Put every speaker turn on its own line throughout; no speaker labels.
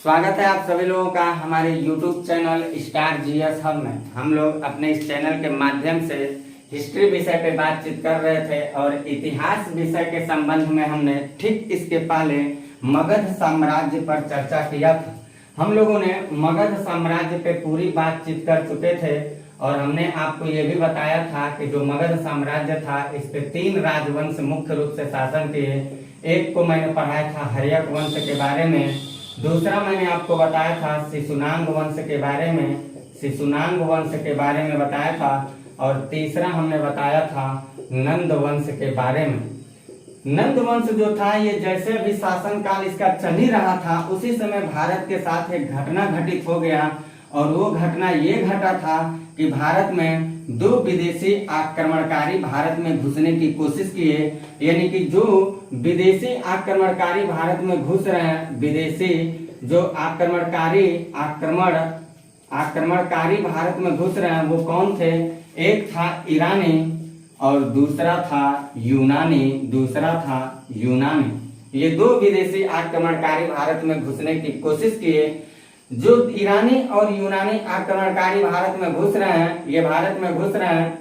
स्वागत है आप सभी लोगों का हमारे YouTube channel star GS hub में। हम लोग अपने इस चैनल के माध्यम से हिस्ट्री विषय पे बातचीत कर रहे थे और इतिहास विषय के संबंध में हमने ठीक इसके पहले मगध साम्राज्य पर चर्चा किया था। हम लोगों ने मगध साम्राज्य पे पूरी बातचीत कर चुके थे और हमने आपको ये भी बताया था कि जो मगध साम्राज्य था इस पे 3 राजवंश मुख्य रूप से शासन किए। एक को मैंने पढ़ाया था हर्यक वंश के बारे में, दूसरा मैंने आपको बताया था शिशुनाग वंश के बारे में बताया था और तीसरा हमने बताया था नंद वंश के बारे में। नंद वंश जो था ये जैसे भी शासन काल इसका चल ही रहा था उसी समय भारत के साथ एक घटना घटित हो गया और वो घटना ये घटा था कि भारत में 2 विदेशी आक्रमणकारी भारत में घुसने की कोशिश किए। यानी कि जो विदेशी आक्रमणकारी भारत में घुस रहे हैं, विदेशी जो आक्रमणकारी भारत में घुस रहे हैं वो कौन थे? एक था ईरानी और दूसरा था यूनानी। ये 2 विदेशी आक्रमणकारी भारत में घुसने की कोशिश किए। जो ईरानी और यूनानी आक्रमणकारी भारत में घुस रहे हैं,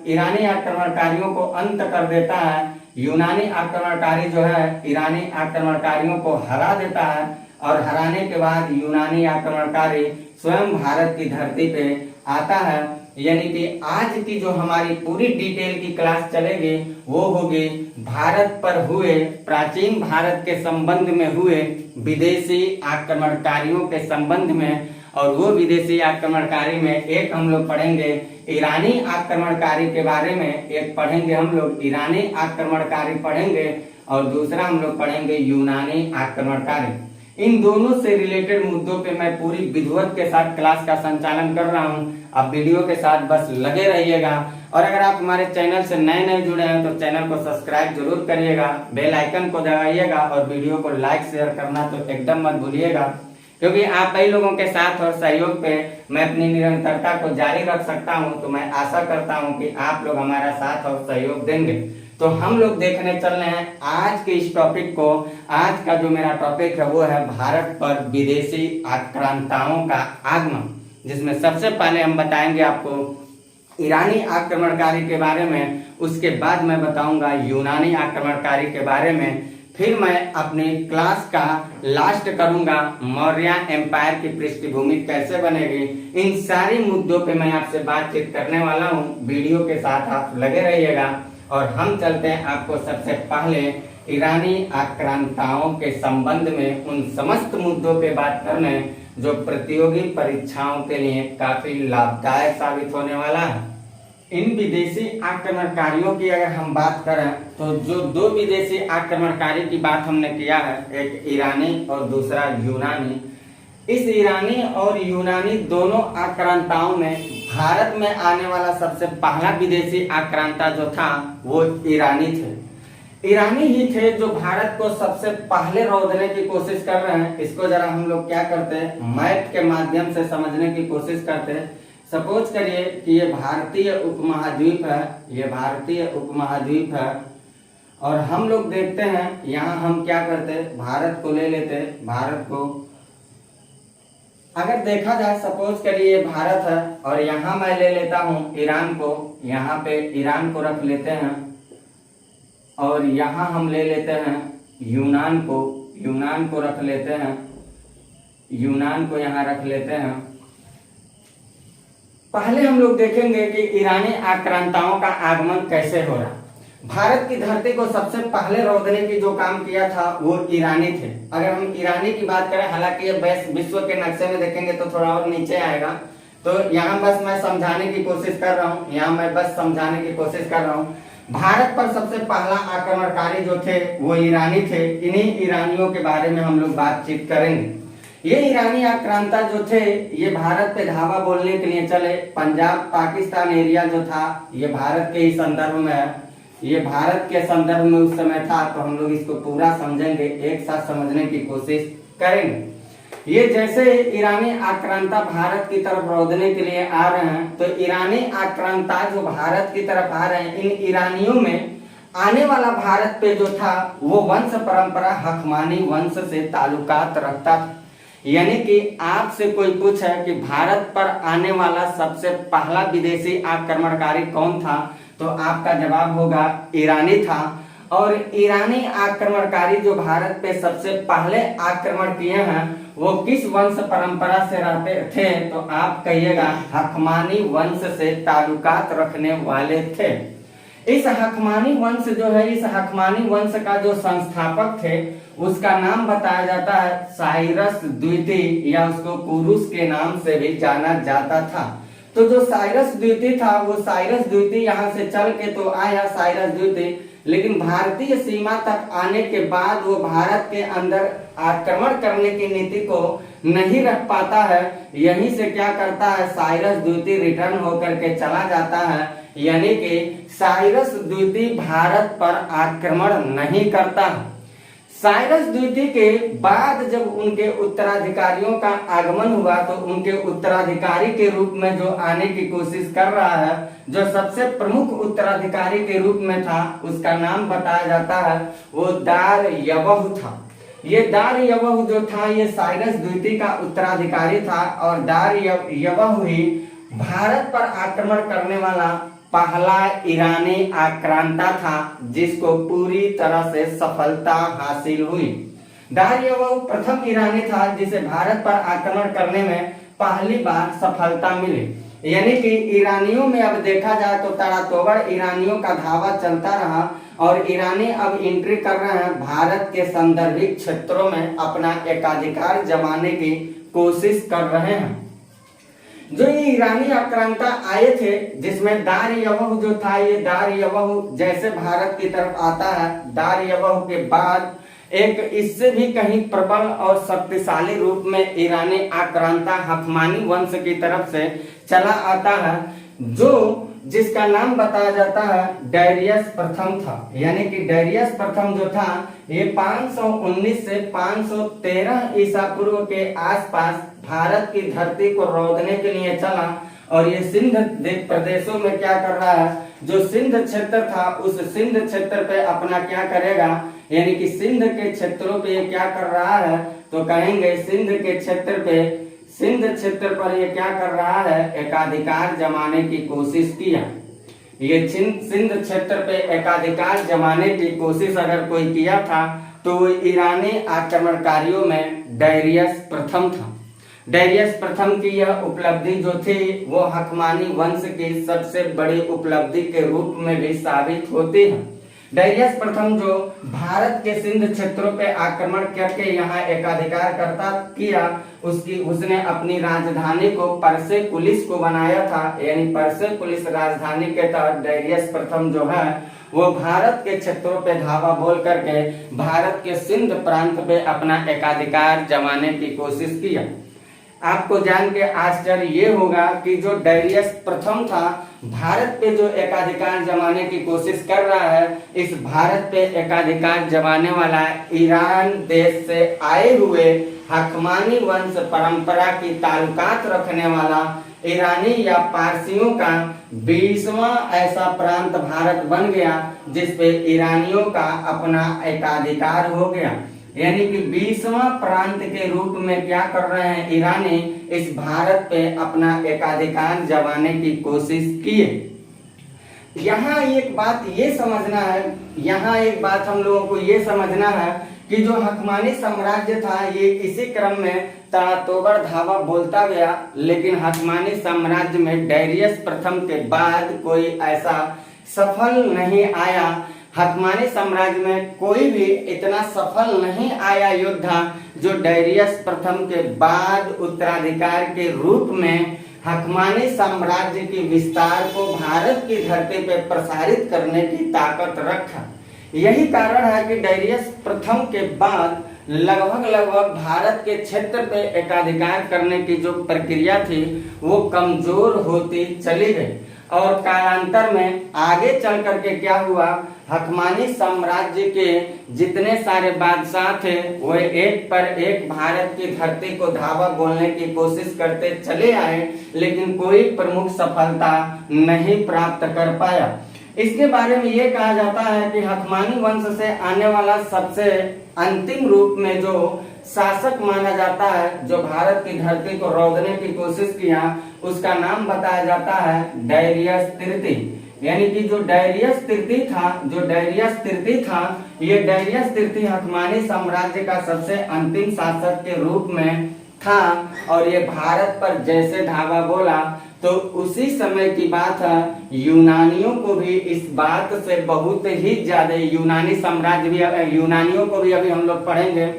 ईरानी आक्रमणकारियों को अंत कर देता है। यूनानी आक्रमणकारी जो है ईरानी आक्रमणकारियों को हरा देता है और हराने के बाद यूनानी आक्रमणकारी स्वयं भारत की धरती पे आता है। यानी कि आज की जो हमारी पूरी डिटेल की क्लास चलेगी वो होगी भारत पर हुए, प्राचीन भारत के संबंध में हुए विदेशी आक्रमणकारियों के संबंध में। और वो विदेशी आक्रमणकारी में एक हम लोग पढ़ेंगे ईरानी आक्रमणकारी के बारे में, एक पढ़ेंगे हम लोग ईरानी आक्रमणकारी पढ़ेंगे और दूसरा हम लोग पढ़ेंगे यूनानी आक्रमणकारी। इन दोनों से रिलेटेड मुद्दों पे मैं पूरी विधिवत के साथ क्लास का संचालन कर रहा हूं। आप वीडियो के साथ बस लगे रहिएगा और अगर आप हमारे चैनल से नए जुड़े हैं तो चैनल को सब्सक्राइब जरूर करिएगा, बेल आइकन को दबाइएगा और वीडियो को लाइक शेयर करना तो एकदम मत भूलिएगा, क्योंकि आप कई लोगों के साथ और सहयोग पे मैं अपनी निरंतरता को जारी रख सकता हूं। तो मैं आशा करता हूं कि आप लोग हमारा साथ और सहयोग देंगे। तो हम लोग देखने चल रहे हैं आज के इस टॉपिक को। आज का जो मेरा टॉपिक है वो है भारत पर विदेशी आक्रांताओं का आगमन, जिसमें सबसे पहले हम बताएंगे आपको ईरानी आक्रमणकारी के बारे में, उसके बाद मैं बताऊंगा यूनानी आक्रमणकारी के बारे में, फिर मैं अपनी क्लास का लास्ट करूंगा मौर्य एम्पायर की पृष्ठभूमि कैसे बनेगी। इन सारे मुद्दों पे मैं आपसे बातचीत करने वाला हूं। वीडियो के साथ आप लगे रहिएगा और हम चलते हैं आपको सबसे पहले ईरानी आक्रांताओं के संबंध में उन समस्त मुद्दों पे बात करने जो प्रतियोगी परीक्षाओं के लिए काफी लाभदायक साबित होने वाला है। इन विदेशी आक्रमणकारियों की अगर हम बात करें तो जो 2 विदेशी आक्रमणकारी की बात हमने किया है, एक ईरानी और दूसरा यूनानी। इस ईरानी और यूनानी दोनों आक्रांताओं में भारत में आने वाला सबसे पहला विदेशी आक्रांता जो था वो ईरानी थे। ईरानी ही थे जो भारत को सबसे पहले रौंदने की कोशिश कर रहे हैं। इसको जरा हम लोग क्या करते हैं, मैप के माध्यम से समझने की कोशिश करते हैं। सपोज करिए कि ये भारतीय उपमहाद्वीप है और हम लोग देखते हैं यहाँ हम क्या करते हैं, भारत को ले लेते हैं। भारत को अगर देखा जाए, सपोज करिए भारत है और यहाँ मैं ले लेता हूँ ईरान को, यहाँ पे ईरान को रख लेते हैं और यहाँ हम ले लेते हैं यूनान को रख लेते हैं, यूनान को यहाँ रख लेते हैं। पहले हम लोग देखेंगे कि ईरानी आक्रांताओं का आगमन कैसे हो रहा। भारत की धरती को सबसे पहले रौंदने की जो काम किया था वो ईरानी थे। अगर हम ईरानी की बात करें, हालांकि ये विश्व के नक्शे में देखेंगे तो थोड़ा और नीचे आएगा, तो यहाँ बस मैं समझाने की कोशिश कर रहा हूँ। भारत पर सबसे पहला आक्रमणकारी जो थे वो ईरानी थे। इन्हीं ईरानियों के बारे में हम लोग बातचीत करेंगे। ये ईरानी आक्रांता जो थे ये भारत पे धावा बोलने के लिए चले। पंजाब पाकिस्तान एरिया जो था ये भारत के ही संदर्भ में है, ये भारत के संदर्भ में उस समय था। तो हम लोग इसको पूरा समझेंगे, एक साथ समझने की कोशिश करेंगे। ये जैसे ईरानी आक्रांता भारत की तरफ रौंदने के लिए आ रहे हैं, तो ईरानी आक्रांता जो भारत की तरफ आ रहे हैं, इन ईरानियों में आने वाला भारत पे जो था वो वंश परंपरा हकमानी वंश से ताल्लुकात रखता था। यानी कि आपसे कोई पूछे कि भारत पर आने वाला सबसे पहला विदेशी आक्रमणकारी कौन था, तो आपका जवाब होगा ईरानी था। और ईरानी आक्रमणकारी जो भारत पे सबसे पहले आक्रमण किए हैं वो किस वंश परंपरा से रहते थे, तो आप कहिएगा हकमानी वंश से ताल्लुकात रखने वाले थे। इस हकमानी वंश जो है, इस हकमानी वंश का जो संस्थापक थे उसका नाम बताया जाता है साइरस द्वितीय, या उसको कुरुस के नाम से भी जाना जाता था। तो जो साइरस द्वितीय था वो साइरस द्वितीय यहाँ से चल के तो आया साइरस द्वितीय, लेकिन भारतीय सीमा तक आने के बाद वो भारत के अंदर आक्रमण करने की नीति को नहीं रख पाता है। यहीं से क्या करता है, साइरस द्वितीय रिटर्न होकर के चला जाता है, यानी कि साइरस द्वितीय भारत पर आक्रमण नहीं करता। साइरस द्वितीय के बाद जब उनके उत्तराधिकारियों का आगमन हुआ तो उनके उत्तराधिकारी के रूप में जो आने की कोशिश कर रहा है, जो सबसे प्रमुख उत्तराधिकारी के रूप में था, उसका नाम बताया जाता है वो दारयावह था। ये दारयावह जो था ये साइरस द्वितीय का उत्तराधिकारी था, और दारयावह ही भारत पर आक्रमण करने वाला पहला ईरानी आक्रांता था जिसको पूरी तरह से सफलता हासिल हुई। दारयावह प्रथम ईरानी था जिसे भारत पर आक्रमण करने में पहली बार सफलता मिली। यानी कि ईरानियों में अब देखा जाए तो ताबड़तोड़ ईरानियों का धावा चलता रहा, और ईरानी अब एंट्री कर रहे हैं भारत के संदर्भिक क्षेत्रों में अपना एकाधिकार जमाने की कोशिश कर रहे हैं। जो ये ईरानी आक्रांता आए थे जिसमें दारयावह जो था, ये दारयावह जैसे भारत की तरफ आता है, दारयावह के बाद एक इससे भी कहीं प्रबल और शक्तिशाली रूप में ईरानी आक्रांता हकमानी वंश की तरफ से चला आता है, जो जिसका नाम बताया जाता है डायरियस प्रथम था। यानी कि डायरियस प्रथम जो था ये 519 से 513 ईसा पूर्व के आसपास भारत की धरती को रौंदने के लिए चला, और ये सिंध प्रदेशों में क्या कर रहा है, जो सिंध क्षेत्र था उस सिंध क्षेत्र पे अपना क्या करेगा, यानी कि सिंध के क्षेत्रों पे ये क्या कर रहा है, तो कहेंगे सिंध के क्षेत्र पे, सिंध क्षेत्र पर ये क्या कर रहा है, एकाधिकार जमाने की कोशिश किया। ये सिंध क्षेत्र पे एकाधिकार जमाने की कोशिश अगर कोई किया था तो वो ईरानी आक्रमणकारियों में डायरियस प्रथम था। डायरियस प्रथम की यह उपलब्धि जो थी वो हकमानी वंश की सबसे बड़ी उपलब्धि के रूप में भी साबित होती है। डायरियस प्रथम जो भारत के सिंध क्षेत्रों पे आक्रमण करके यहाँ एकाधिकार करता किया, उसने अपनी राजधानी को पर्सेपोलिस को बनाया था। यानी पर्सेपोलिस राजधानी के तहत डायरियस प्रथम जो है वो भारत के क्षेत्रों पे धावा बोल करके भारत के सिंध प्रांत पे अपना एकाधिकार जमाने की कोशिश किया। आपको जान के आश्चर्य ये होगा कि जो डायरियस प्रथम था भारत पे जो एकाधिकार जमाने की कोशिश कर रहा है, इस भारत पे एकाधिकार जमाने वाला ईरान देश से आए हुए हकमानी वंश परंपरा की ताल्लुकात रखने वाला ईरानी या पारसियों का 20वां ऐसा प्रांत भारत बन गया जिसपे ईरानियों का अपना एकाधिकार हो गया। यानी कि 20वां प्रांत के रूप में क्या कर रहे हैं, ईरानी इस भारत पे अपना एकाधिकार जमाने की कोशिश किए। यहाँ एक बात ये समझना है, यहाँ एक बात हम लोगों को ये समझना है कि जो हकमानी साम्राज्य था ये इसी क्रम में ताबड़तोड़ धावा बोलता गया, लेकिन हकमानी साम्राज्य में डायरियस प्रथम के बाद कोई ऐसा सफल नहीं आया। हकमानी साम्राज्य में कोई भी इतना सफल नहीं आया योद्धा जो डायरियस प्रथम के बाद उत्तराधिकार के रूप में हकमानी साम्राज्य के विस्तार को भारत की धरती पर प्रसारित करने की ताकत रखा। यही कारण है कि डायरियस प्रथम के बाद लगभग भारत के क्षेत्र पे एकाधिकार करने की जो प्रक्रिया थी वो कमजोर होती चली गई, और कालांतर में आगे चल करके क्या हुआ, हकमानी साम्राज्य के जितने सारे बादशाह थे वो एक पर एक भारत की धरती को धावा बोलने की कोशिश करते चले आए, लेकिन कोई प्रमुख सफलता नहीं प्राप्त कर पाया। इसके बारे में ये कहा जाता है कि हकमानी वंश से आने वाला सबसे अंतिम रूप में जो शासक माना जाता है जो भारत की धरती को रौंदने की कोशिश किया, उसका नाम बताया जाता है डायरियस तृतीय। यानी कि जो डायरियस तृतीय था, ये डायरियस तृतीय हकमानी साम्राज्य का सबसे अंतिम शासक के रूप में था। और ये भारत पर जैसे धावा बोला तो उसी समय की बात है। यूनानियों को भी इस बात से बहुत ही ज्यादा, यूनानी साम्राज्य भी, यूनानियों को भी अभी हम लोग पढ़ेंगे,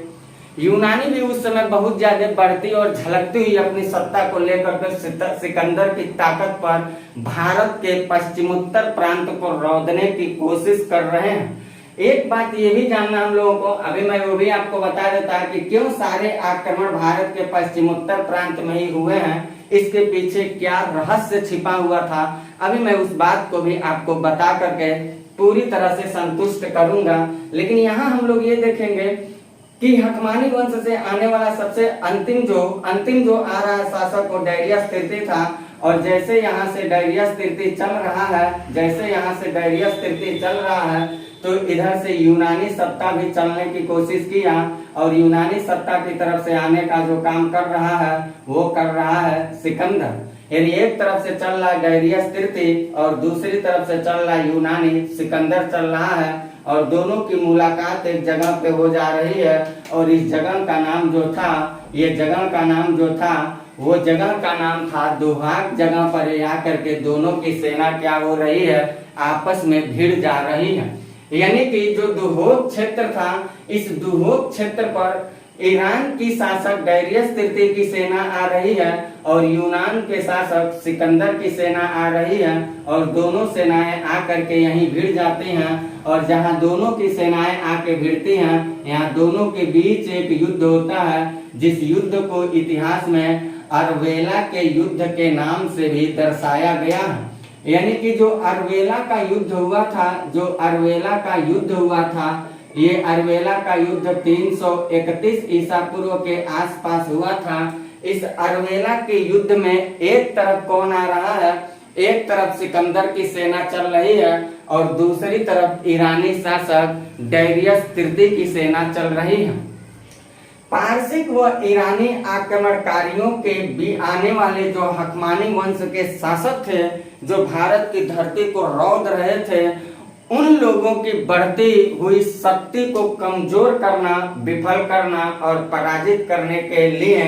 यूनानी भी उस समय बहुत ज्यादा बढ़ती और झलकती हुई अपनी सत्ता को लेकर के सिकंदर की ताकत पर भारत के पश्चिमोत्तर प्रांत को रौंदने की कोशिश कर रहे हैं। एक बात ये भी जानना हम लोगों को, अभी मैं वो भी आपको बता देता कि क्यों सारे आक्रमण भारत के पश्चिमोत्तर प्रांत में ही हुए हैं, इसके पीछे क्या रहस्य छिपा हुआ था, अभी मैं उस बात को भी आपको बता करके पूरी तरह से संतुष्ट करूंगा। लेकिन यहाँ हम लोग ये देखेंगे कि हकमानी वंश से आने वाला सबसे अंतिम जो आ रहा है शासक वो डायरियस तृतीय था। और जैसे यहाँ से डायरियस तृतीय चल रहा है तो इधर से यूनानी सत्ता भी चलने की कोशिश किया, और यूनानी सत्ता की तरफ से आने का जो काम कर रहा है वो कर रहा है सिकंदर। यानी एक तरफ से चल रहा है डायरियस तृतीय और दूसरी तरफ से चल रहा है यूनानी सिकंदर चल रहा है, और दोनों की मुलाकात एक जगह पे हो जा रही है। और इस जगह का नाम जो था, वो जगह का नाम था दुहाक। जगह पर आकर के दोनों की सेना क्या हो रही है, आपस में भिड़ जा रही है। यानी कि जो दुहोक क्षेत्र था, इस दुहोक क्षेत्र पर ईरान की शासक डायरियस तृतीय की सेना आ रही है और यूनान के शासक सिकंदर की सेना आ रही है, और दोनों सेनाएं आकर के यहीं भिड़ जाती हैं। और जहां दोनों की सेनाएं आके भिड़ती हैं, यहाँ दोनों के बीच एक युद्ध होता है, जिस युद्ध को इतिहास में अरवेला के युद्ध के नाम से भी दर्शाया गया है। यानी कि जो अरवेला का युद्ध हुआ था, ये अरवेला का युद्ध 331 ईसा पूर्व के आसपास हुआ था। इस अरवेला के युद्ध में एक तरफ कौन आ रहा है, एक तरफ सिकंदर की सेना चल रही है और दूसरी तरफ ईरानी शासक डायरियस तृतीय की सेना चल रही है। पारसिक व ईरानी आक्रमणकारियों के भी आने वाले जो हकमानी वंश के शासक थे, जो भारत की धरती को रौंद रहे थे, उन लोगों की बढ़ती हुई शक्ति को कमजोर करना, विफल करना और पराजित करने के लिए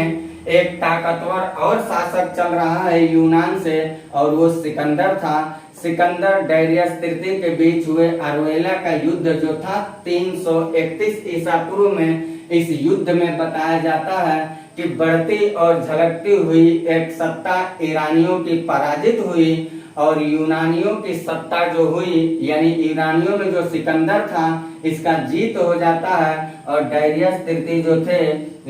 एक ताकतवर और शासक चल रहा है यूनान से, और वो सिकंदर था। सिकंदर डायरियस तृतीय के बीच हुए अरवेला का युद्ध जो था 331 ईसा पूर्व में, इस युद्ध में बताया जाता है कि बढ़ती और झलकती हुई एक सत्ता ईरानियों की पराजित हुई, और यूनानियों की सत्ता जो हुई, यानी यूनानियों में जो सिकंदर था, इसका जीत हो जाता है और डायरियस तृतीय जो थे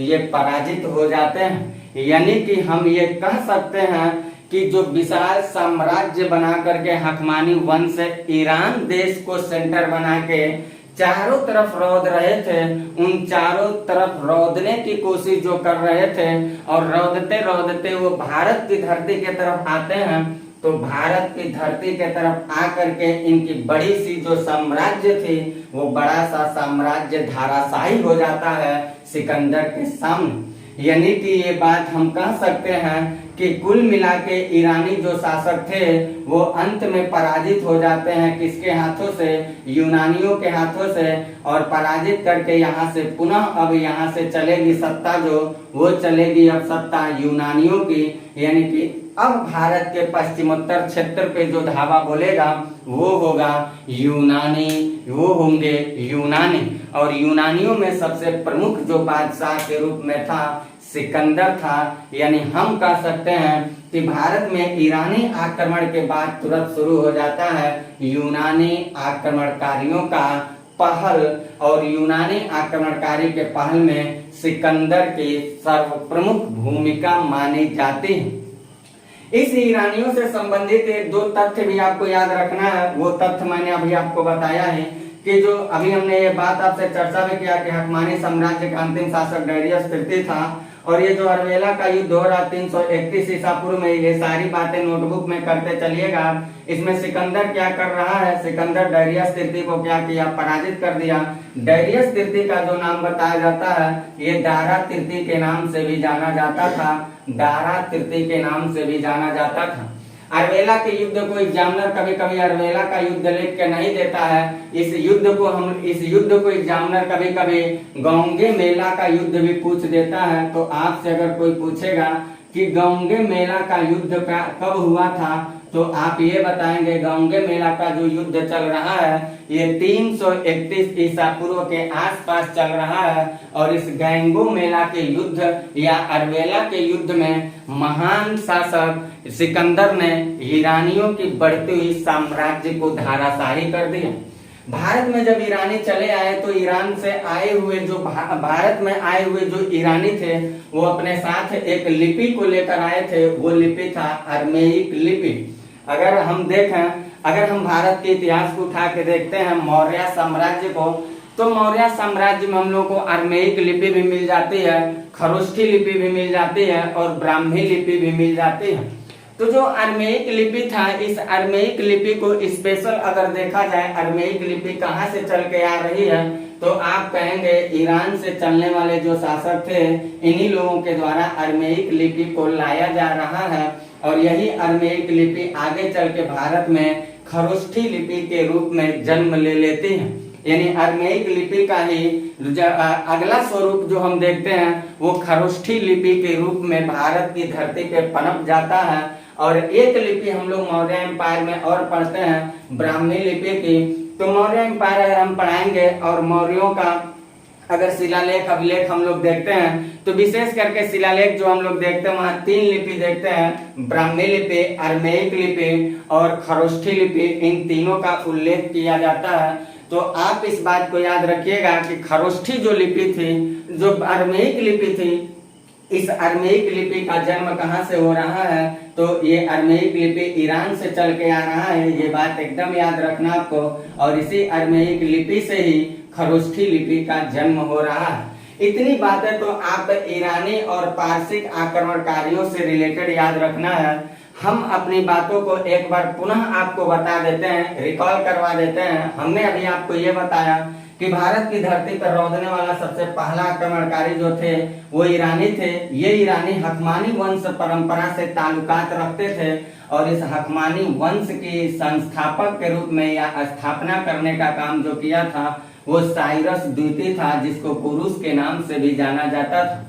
ये पराजित हो जाते हैं। यानी कि हम ये कह सकते हैं कि जो विशाल साम्राज्य बना करके हकमानी वंश ईरान देश को सेंटर बना के चारों तरफ रौंद रहे थे, उन चारों तरफ रौंदने की कोशिश जो कर रहे थे, और रौंदते रौंदते वो भारत की धरती की तरफ आते हैं, तो भारत की धरती के तरफ आकर के इनकी बड़ी सी जो साम्राज्य थी, वो बड़ा सा साम्राज्य धराशायी हो जाता है सिकंदर के सामने। यानी कि ये बात हम कह सकते हैं कि कुल मिला के ईरानी जो शासक थे वो अंत में पराजित हो जाते हैं, किसके हाथों से, यूनानियों के हाथों से, और पराजित करके यहाँ से पुनः अब यहाँ से चलेगी सत्ता वो चलेगी अब सत्ता यूनानियों की। यानी कि अब भारत के पश्चिमोत्तर क्षेत्र पे जो धावा बोलेगा वो होगा यूनानी, वो होंगे यूनानी। और यूनानियों में सबसे प्रमुख जो बादशाह के रूप में था सिकंदर था। यानी हम कह सकते हैं कि भारत में ईरानी आक्रमण के बाद तुरंत शुरू हो जाता है यूनानी आक्रमणकारियों का पहल, और यूनानी आक्रमणकारी के पहल में सिकंदर की सर्वप्रमुख भूमिका मानी जाती है। इस ईरानियों से संबंधित एक दो तथ्य भी आपको याद रखना है। वो तथ्य मैंने अभी आपको बताया है कि जो अभी हमने ये बात आपसे चर्चा भी किया कि हकमानी साम्राज्य का अंतिम शासक डायरियस तृतीय था, और ये जो अर्वेला का युद्ध हो रहा 331 ईसा पूर्व में, ये सारी बातें नोटबुक में करते चलिएगा। इसमें सिकंदर क्या कर रहा है, सिकंदर डायरियस तृतीय को क्या किया, पराजित कर दिया। डायरियस तृतीय का जो नाम बताया जाता है ये दारा तृतीय के नाम से भी जाना जाता था, दारा तृतीय के नाम से भी जाना जाता था। अर्वेला के युद्ध को एग्जामिनर कभी कभी अर्वेला का युद्ध लिख के नहीं देता है। इस युद्ध को एग्जामिनर कभी कभी गौंगे मेला का युद्ध भी पूछ देता है। तो आपसे अगर कोई पूछेगा कि गौंगे मेला का युद्ध कब हुआ था, तो आप ये बताएंगे गौंगे मेला का जो युद्ध चल रहा है ये 331 ईसा पूर्व के आसपास चल रहा है। और इस गैंगो मेला के युद्ध या अर्वेला के युद्ध में महान शासक सिकंदर ने ईरानियों की बढ़ती हुई साम्राज्य को धराशायी कर दिया। भारत में जब ईरानी चले आए तो ईरान से आए हुए जो भारत में आए हुए जो ईरानी थे वो अपने साथ एक लिपि को लेकर आए थे। वो लिपि था अरमेइक लिपि। अगर हम भारत के इतिहास को उठा के देखते हैं मौर्य साम्राज्य को, तो मौर्य साम्राज्य में हम लोग को अरमेइक लिपि भी मिल जाती है, खरोष्ठी लिपि भी मिल जाती है और ब्राह्मी लिपि भी मिल जाती है। तो जो अरमेइक लिपि था, इस अरमेइक लिपि को स्पेशल अगर देखा जाए अरमेइक लिपि कहाँ से चल के आ रही है, तो आप कहेंगे ईरान से चलने वाले जो शासक थे इन्हीं लोगों के द्वारा अरमेइक लिपि को लाया जा रहा है। और यही अरमेइक लिपि आगे चल के भारत में खरोष्ठी लिपि के रूप में जन्म ले लेती है। यानी अरमेइक लिपि का ही अगला स्वरूप जो हम देखते हैं वो खरोष्ठी लिपि के रूप में भारत की धरती पे पनप जाता है। और एक लिपि हम लोग मौर्य एम्पायर में और पढ़ते हैं ब्राह्मी लिपि की। तो मौर्य एम्पायर अगर हम पढ़ाएंगे और मौर्यों का अगर शिलालेख अभिलेख हम लोग देखते हैं तो विशेष करके शिलालेख जो हम लोग देखते हैं वहां 3 लिपि देखते हैं, ब्राह्मी लिपि, अरमेइक लिपि और खरोष्ठी लिपि। इन तीनों का उल्लेख किया जाता है। तो आप इस बात को याद रखिएगा कि खरोष्ठी जो लिपि थी, जो अरमेइक लिपि थी, इस अरमेइक लिपि का जन्म कहाँ से हो रहा है, तो ये अरमेइक लिपि ईरान से चल के आ रहा है। ये बात एकदम याद रखना आपको। और इसी अरमेइक लिपि से ही खरोष्ठी लिपि का जन्म हो रहा है। इतनी बातें तो आप ईरानी और पारसिक आक्रमणकारियों से रिलेटेड याद रखना है। हम अपनी बातों को एक बार पुनः आपको बता देते हैं, रिकॉल करवा देते हैं। हमने अभी आपको ये बताया कि भारत की धरती पर रौंदने वाला सबसे पहला आक्रमणकारी जो थे वो ईरानी थे। ये ईरानी हकमानी वंश परंपरा से ताल्लुकात रखते थे और इस हकमानी वंश की संस्थापक के रूप में या स्थापना करने का काम जो किया था वो साइरस द्वितीय था, जिसको पुरुष के नाम से भी जाना जाता था।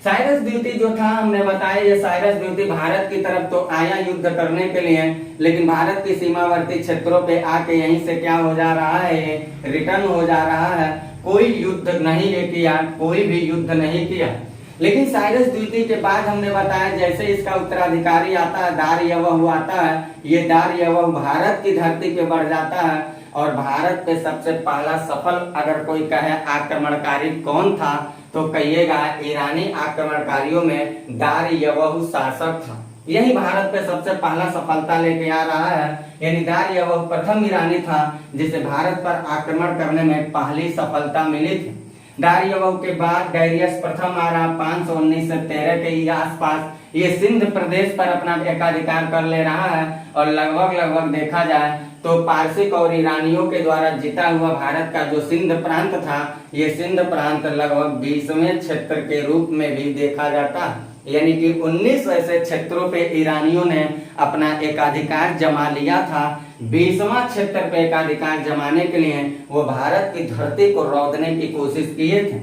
साइरस द्वितीय जो था हमने बताया ये साइरस द्वितीय भारत की तरफ तो आया युद्ध करने के लिए, लेकिन भारत की सीमावर्ती क्षेत्रों पे आके यहीं से क्या हो जा रहा है, रिटर्न हो जा रहा है। कोई युद्ध नहीं किया, कोई भी युद्ध नहीं किया। लेकिन साइरस द्वितीय के बाद हमने बताया जैसे इसका उत्तराधिकारी आता है दार्यावहु आता है, ये दार्यावहु भारत की धरती पे बढ़ जाता है। और भारत पे सबसे पहला सफल अगर कोई कहे आक्रमणकारी कौन था तो कहिएगा ईरानी आक्रमणकारियों में दार्यावहु शासक था। यही भारत पे सबसे पहला सफलता लेके आ रहा है। यानी दार्यावहु प्रथम ईरानी था जिसे भारत पर आक्रमण करने में पहली सफलता मिली थी। दार्यावहु के बाद डायरियस प्रथम आ रहा 519 से 13 के आसपास। ये सिंध प्रदेश पर अपना एकाधिकार कर ले रहा है और लगभग देखा जाए तो पारसिक और ईरानियों के द्वारा जीता हुआ भारत का जो सिंध प्रांत था, ये सिंध प्रांत लगभग 20वें क्षेत्र के रूप में भी देखा जाता है। यानी कि 19 ऐसे क्षेत्रों पे ईरानियों ने अपना एकाधिकार जमा लिया था। 20वां क्षेत्र पे एकाधिकार जमाने के लिए वो भारत की धरती को रौंदने की कोशिश किए थे।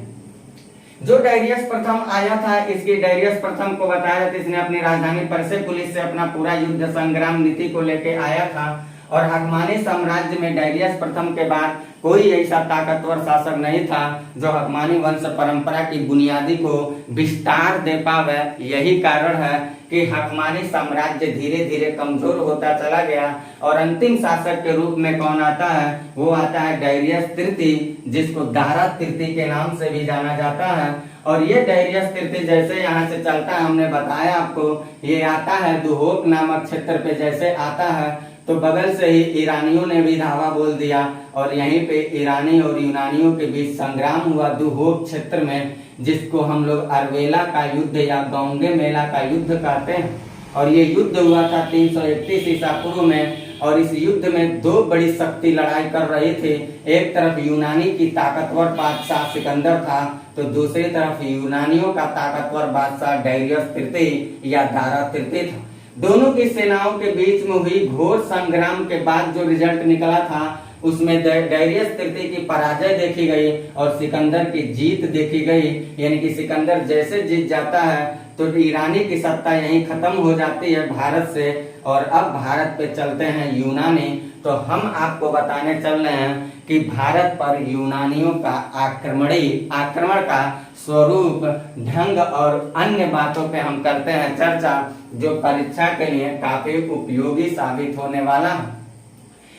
जो डायरियस प्रथम आया था, इसकी डायरियस प्रथम को बताया था इसने अपनी राजधानी परसेपोलिस से अपना पूरा युद्ध संग्राम नीति को लेके आया था। और हकमानी साम्राज्य में डायरियस प्रथम के बाद कोई ऐसा ताकतवर शासक नहीं था जो हकमानी वंश परंपरा की बुनियादी को विस्तार दे पावे। यही कारण है कि हकमानी साम्राज्य धीरे धीरे कमजोर होता चला गया और अंतिम शासक के रूप में कौन आता है, वो आता है डायरियस तृतीय, जिसको दारा तृतीय के नाम से भी जाना जाता है। और ये डायरियस तृतीय जैसे यहाँ से चलता है, हमने बताया आपको, ये आता है दुहोक नामक क्षेत्र पे जैसे आता है तो बगल से ही ईरानियों ने भी धावा बोल दिया और यहीं पे ईरानी और यूनानियों के बीच संग्राम हुआ दुहोक क्षेत्र में। जिसको हम लोग अरवेला का युद्ध या गौंगे मेला का युद्ध कहते हैं। और ये युद्ध हुआ था 331 ईसा पूर्व में। और इस युद्ध में दो बड़ी शक्ति लड़ाई कर रही थी। एक तरफ यूनानी की ताकतवर बादशाह सिकंदर था, तो दूसरी तरफ यूनानियों का ताकतवर बादशाह डायरियस तृतीय या दारा तृतीय था। दोनों की सेनाओं के बीच में हुई घोर संग्राम के बाद जो रिजल्ट निकला था, उसमें डायरियस तृतीय की पराजय देखी गई और सिकंदर की जीत देखी गई। यानी कि सिकंदर जैसे जीत जाता है तो ईरानी की सत्ता यहीं खत्म हो जाती है भारत से, और अब भारत पे चलते हैं यूनानी। तो हम आपको बताने चल रहे हैं कि भारत पर यूनानियों का आक्रमण का स्वरूप, ढंग और अन्य बातों पे हम करते हैं चर्चा, जो परीक्षा के लिए काफी उपयोगी साबित होने वाला है।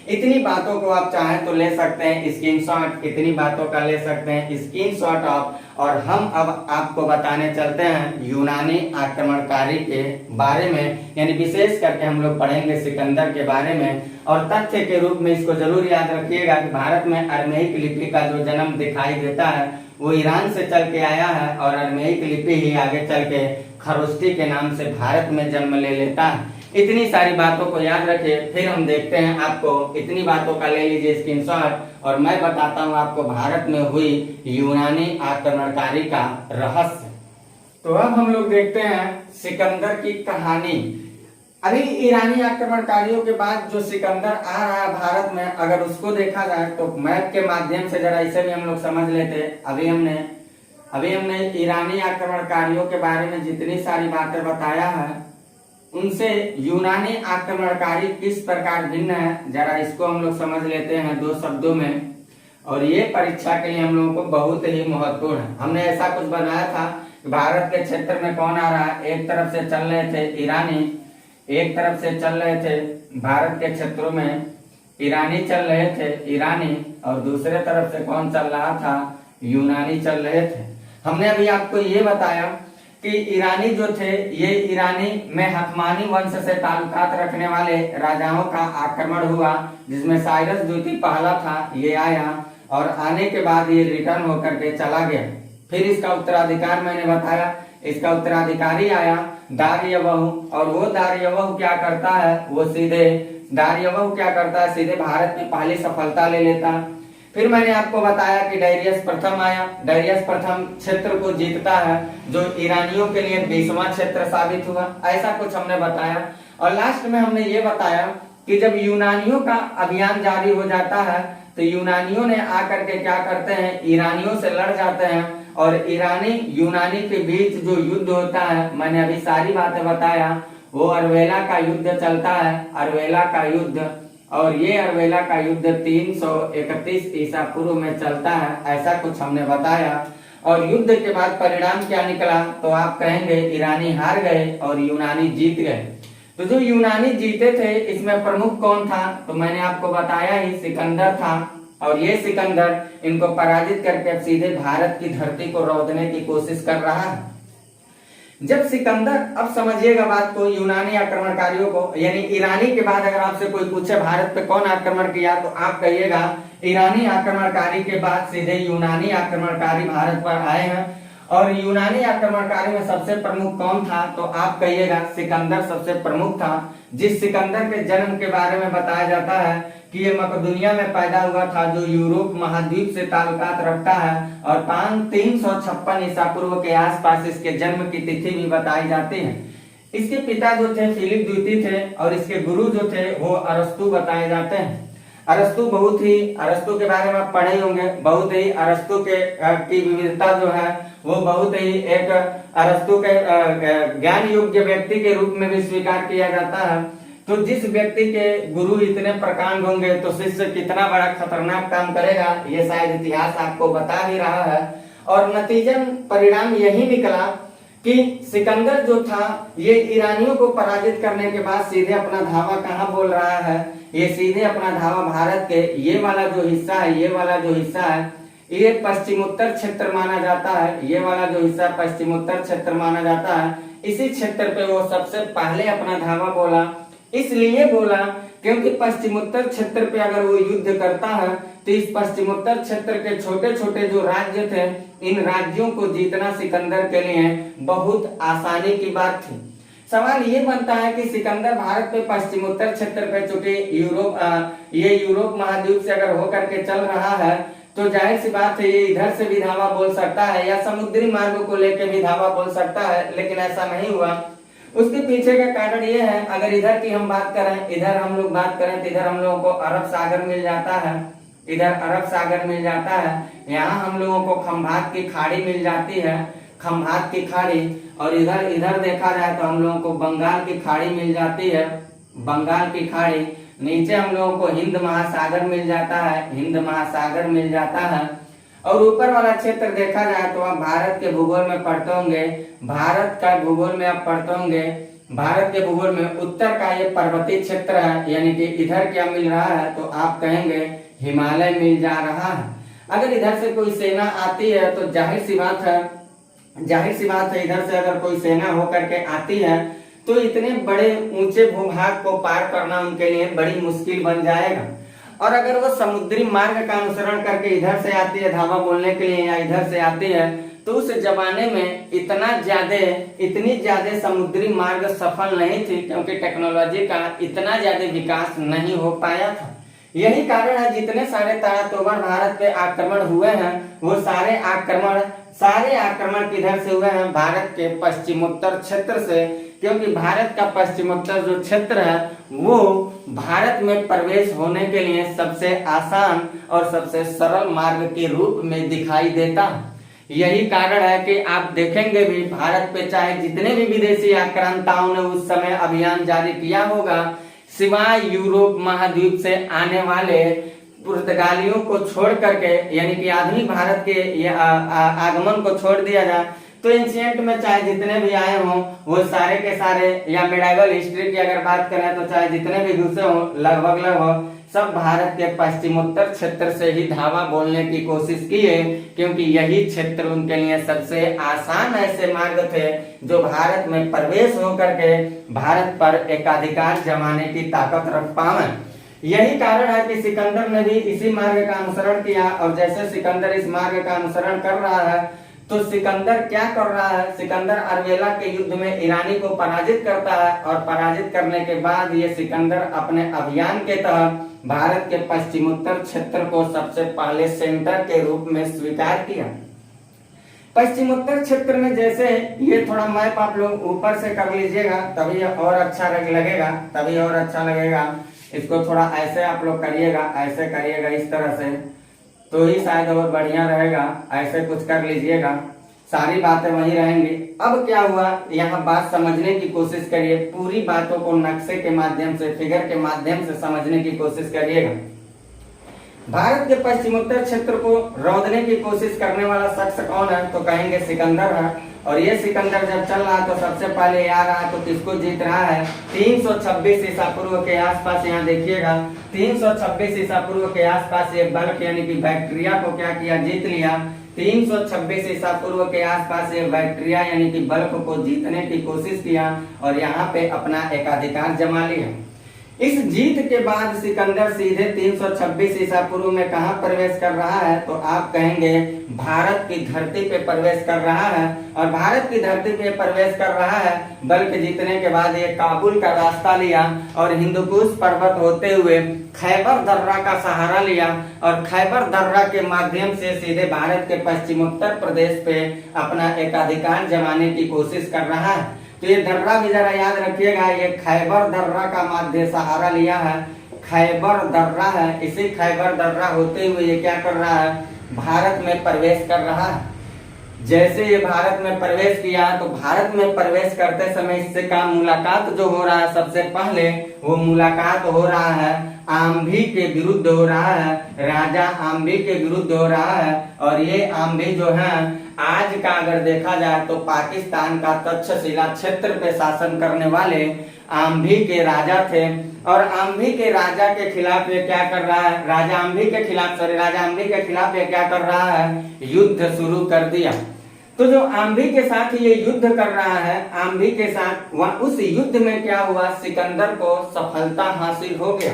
इतनी बातों को आप चाहें तो ले सकते हैं स्क्रीनशॉट, इतनी बातों का ले सकते हैं स्क्रीनशॉट ऑफ। और हम अब आपको बताने चलते हैं यूनानी आक्रमणकारी के बारे में, यानी विशेष करके हम लोग पढ़ेंगे सिकंदर के बारे में। और तथ्य के रूप में इसको जरूर याद रखिएगा कि भारत में अरमेइक लिपि का जो जन्म दिखाई देता है वो ईरान से चल के आया है, और अरमेइक लिपि ही आगे चल के खरोष्टी के नाम से भारत में जन्म ले लेता है। इतनी सारी बातों को याद रखिए, फिर हम देखते हैं आपको। इतनी बातों का ले लीजिए स्क्रीनशॉट, और मैं बताता हूं आपको भारत में हुई यूनानी आक्रमणकारी का रहस्य। तो अब हम लोग देखते हैं सिकंदर की कहानी। अभी ईरानी आक्रमणकारियों के बाद जो सिकंदर आ रहा है भारत में, अगर उसको देखा जाए तो मैप के माध्यम से जरा इसे भी हम लोग समझ लेते। अभी हमने ईरानी आक्रमणकारियों के बारे में जितनी सारी बातें बताया है, उनसे यूनानी आक्रमणकारी किस प्रकार भिन्न है, जरा इसको हम लोग समझ लेते हैं दो शब्दों में। और ये परीक्षा के लिए हम लोगों को बहुत ही महत्वपूर्ण है। हमने ऐसा कुछ बनाया था कि भारत के क्षेत्र में कौन आ रहा है। एक तरफ से चल रहे थे ईरानी, एक तरफ से चल रहे थे भारत के क्षेत्रों में ईरानी चल रहे थे ईरानी, और दूसरे तरफ से कौन चल रहा था, यूनानी चल रहे थे। हमने अभी आपको ये बताया कि ईरानी जो थे, ये ईरानी में हकमानी वंश से ताल्लुकात रखने वाले राजाओं का आक्रमण हुआ, जिसमें साइरस द्वितीय पहला था। ये आया और आने के बाद ये रिटर्न होकर के चला गया। फिर इसका उत्तराधिकार मैंने बताया, इसका उत्तराधिकारी आया दार्यवहु, और वो दार्यवहु क्या करता है, सीधे भारत की पहली सफलता ले लेता। फिर मैंने आपको बताया कि डायरियस प्रथम आया। डायरियस प्रथम क्षेत्र को जीतता है, जो ईरानियों के लिए 20वां क्षेत्र साबित हुआ। ऐसा कुछ हमने बताया। और लास्ट में हमने ये बताया कि जब यूनानियों का अभियान जारी हो जाता है, तो यूनानियों ने आकर के क्या करते हैं, ईरानियों से लड़ जाते हैं। और यूनानी के बीच जो युद्ध होता है, मैंने अभी सारी बातें बताया, वो अरवेला का युद्ध चलता है, अरवेला का युद्ध। और ये अरवेला का युद्ध 331 ईसा पूर्व में चलता है, ऐसा कुछ हमने बताया। और युद्ध के बाद परिणाम क्या निकला, तो आप कहेंगे ईरानी हार गए और यूनानी जीत गए। तो जो यूनानी जीते थे, इसमें प्रमुख कौन था, तो मैंने आपको बताया ही, सिकंदर था। और ये सिकंदर इनको पराजित करके अब सीधे भारत की धरती को रौंदने की कोशिश कर रहा है। जब सिकंदर, अब समझिएगा बात को, यूनानी आक्रमणकारियों को, यानी ईरानी के बाद अगर आपसे कोई पूछे भारत पे कौन आक्रमण किया, तो आप कहिएगा ईरानी आक्रमणकारी के बाद सीधे यूनानी आक्रमणकारी भारत पर आए हैं। और यूनानी आक्रमणकारी में सबसे प्रमुख कौन था, तो आप कहिएगा सिकंदर सबसे प्रमुख था। जिस सिकंदर के जन्म के बारे में बताया जाता है कि ये मकदूनिया में पैदा हुआ था, जो यूरोप महाद्वीप से ताल्लुकात रखता है। और 356 ईसा पूर्व के आसपास इसके जन्म की तिथि भी बताई जाती है। इसके पिता जो थे फिलिप द्वितीय थे, और इसके गुरु जो थे वो अरस्तु बताए जाते हैं। अरस्तु के बारे में आप पढ़े होंगे, बहुत ही अरस्तु की विविधता जो है वो बहुत ही एक अरस्तु के ज्ञान योग्य व्यक्ति के रूप में भी स्वीकार किया जाता है। तो जिस व्यक्ति के गुरु इतने प्रकांड होंगे, तो शिष्य कितना बड़ा खतरनाक काम करेगा, ये शायद इतिहास आपको बता ही रहा है। और नतीजन परिणाम यही निकला कि सिकंदर जो था, ये ईरानियों को पराजित करने के बाद सीधे अपना धावा कहाँ बोल रहा है, ये सीधे अपना धावा भारत के ये वाला जो हिस्सा है, ये पश्चिमोत्तर क्षेत्र माना जाता है। ये वाला जो हिस्सा पश्चिमोत्तर क्षेत्र माना जाता है, इसी क्षेत्र पे वो सबसे पहले अपना धावा बोला। इसलिए बोला क्योंकि पश्चिमोत्तर क्षेत्र पे अगर वो युद्ध करता है, तो तो इस पश्चिमोत्तर क्षेत्र के छोटे छोटे जो राज्य थे, इन राज्यों को जीतना सिकंदर के लिए बहुत आसानी की बात थी। सवाल ये बनता है कि सिकंदर भारत पे पश्चिमोत्तर क्षेत्र पे, चूंकि ये यूरोप महाद्वीप से अगर होकर के चल रहा है तो जाहिर सी बात है ये इधर से भी धावा बोल सकता है या समुद्री मार्गों को लेकर भी धावा बोल सकता है, लेकिन ऐसा नहीं हुआ। उसके पीछे का कारण ये है, अगर इधर की हम बात करें, इधर हम लोग बात करें तो इधर हम लोगों को अरब सागर मिल जाता है, इधर अरब सागर मिल जाता है, यहाँ हम लोगों को खंभात की खाड़ी मिल जाती है, खंभात की खाड़ी, और इधर इधर देखा जाए तो हम लोगों को बंगाल की खाड़ी मिल जाती है, बंगाल की खाड़ी। नीचे हम लोगों को हिंद महासागर मिल जाता है, हिंद महासागर मिल जाता है। और ऊपर वाला क्षेत्र देखा जाए तो आप भारत के भूगोल में पढ़ते होंगे, भारत का भूगोल में आप पढ़ते होंगे, भारत के भूगोल में उत्तर का ये पर्वतीय क्षेत्र है, यानी कि इधर क्या मिल रहा है तो आप कहेंगे हिमालय मिल जा रहा है। अगर इधर से कोई सेना आती है तो जाहिर सी बात है इधर से अगर कोई सेना होकर के आती है तो इतने बड़े ऊंचे भूभाग को पार करना उनके लिए बड़ी मुश्किल बन जाएगा। और अगर वो समुद्री मार्ग का अनुसरण करके इधर से आती है धावा बोलने के लिए या इधर से आती है तो उस जमाने में इतनी ज्यादा समुद्री मार्ग सफल नहीं थी, क्योंकि टेक्नोलॉजी का इतना ज्यादा विकास नहीं हो पाया था। यही कारण है जितने सारे ताबड़तोड़ भारत पे आक्रमण हुए हैं वो सारे आक्रमण किधर से हुए हैं, भारत के पश्चिमोत्तर क्षेत्र से, क्योंकि भारत का पश्चिमोत्तर जो क्षेत्र है वो भारत में प्रवेश होने के लिए सबसे आसान और सबसे सरल मार्ग के रूप में दिखाई देता है। यही कारण है कि आप देखेंगे भी भारत पे चाहे जितने भी विदेशी आक्रांताओं ने उस समय अभियान जारी किया होगा, सिवाय यूरोप महाद्वीप से आने वाले पुर्तगालियों को छोड़ करके, यानी कि आधुनिक भारत के आगमन को छोड़ दिया जाए तो एंशिएंट में चाहे जितने भी आए हों वो सारे के सारे, या मेडाइवल हिस्ट्री की अगर बात करें तो चाहे जितने भी घुसे हों लगभग सब भारत के पश्चिमोत्तर क्षेत्र से ही धावा बोलने की कोशिश की है, क्योंकि यही क्षेत्र उनके लिए सबसे आसान ऐसे मार्ग थे जो भारत में प्रवेश होकर के भारत पर एकाधिकार जमाने की ताकत रख पावे। यही कारण है कि सिकंदर ने भी इसी मार्ग का अनुसरण किया, और जैसे सिकंदर इस मार्ग का अनुसरण कर रहा है तो सिकंदर क्या कर रहा है, सिकंदर अर्वेला के युद्ध में ईरानी को पराजित करता है, और पराजित करने के बाद ये सिकंदर अपने अभियान के तहत भारत के पश्चिमोत्तर क्षेत्र को सबसे पहले सेंटर के रूप में स्वीकार किया। पश्चिमोत्तर क्षेत्र में जैसे ये थोड़ा मैप आप लोग ऊपर से कर लीजिएगा तभी और अच्छा लगेगा, इसको थोड़ा ऐसे आप लोग करिएगा, ऐसे करिएगा इस तरह से तो ही शायद और बढ़िया रहेगा, ऐसे कुछ कर लीजिएगा, सारी बातें वही रहेंगी। अब क्या हुआ, यहाँ बात समझने की कोशिश करिए, पूरी बातों को नक्शे के माध्यम से, फिगर के माध्यम से समझने की कोशिश करिएगा। भारत के पश्चिमोत्तर क्षेत्र को रौंदने की कोशिश करने वाला शख्स कौन है तो कहेंगे सिकंदर है। और ये सिकंदर जब चल रहा तो सबसे पहले आ रहा तो किसको जीत रहा है, 326 ईसा पूर्व के आसपास। यहाँ देखिएगा 326 ईसा पूर्व के आसपास ये बल्क यानी कि बैक्टीरिया को क्या किया, जीत लिया। 326 ईसा पूर्व के आसपास ये बैक्टीरिया यानी कि बल्क को जीतने की कोशिश किया और यहाँ पे अपना एकाधिकार जमा लिया। इस जीत के बाद सिकंदर सीधे 326 ईसा पूर्व में कहां प्रवेश कर रहा है तो आप कहेंगे भारत की धरती पे प्रवेश कर रहा है। और भारत की धरती पे प्रवेश कर रहा है, बल्क जीतने के बाद ये काबुल का रास्ता लिया और हिंदुकुश पर्वत होते हुए खैबर दर्रा का सहारा लिया और खैबर दर्रा के माध्यम से सीधे भारत के पश्चिमोत्तर प्रदेश पे अपना एकाधिकार जमाने की कोशिश कर रहा है। तो ये दर्रा भी जरा याद रखिएगा, ये खैबर दर्रा का माध्य सहारा लिया है, खैबर दर्रा है। इसी खैबर दर्रा होते हुए ये क्या कर रहा है, भारत में प्रवेश कर रहा है। जैसे ये भारत में प्रवेश किया तो भारत में प्रवेश करते समय इससे का मुलाकात जो हो रहा है, सबसे पहले वो मुलाकात हो रहा है आम्भी के विरुद्ध हो रहा है, राजा आम्भी के विरुद्ध हो रहा है। और ये आम्भी जो है आज का अगर देखा जाए तो पाकिस्तान का तक्षशिला क्षेत्र पे शासन करने वाले आम्भी के राजा थे। और आम्भी के राजा के खिलाफ ये क्या कर रहा है, राजा आम्भी के खिलाफ ये क्या कर रहा है, युद्ध शुरू कर दिया। तो जो आम्भी के साथ ये युद्ध कर रहा है, आम्भी के साथ उस युद्ध में क्या हुआ, सिकंदर को सफलता हासिल हो गया।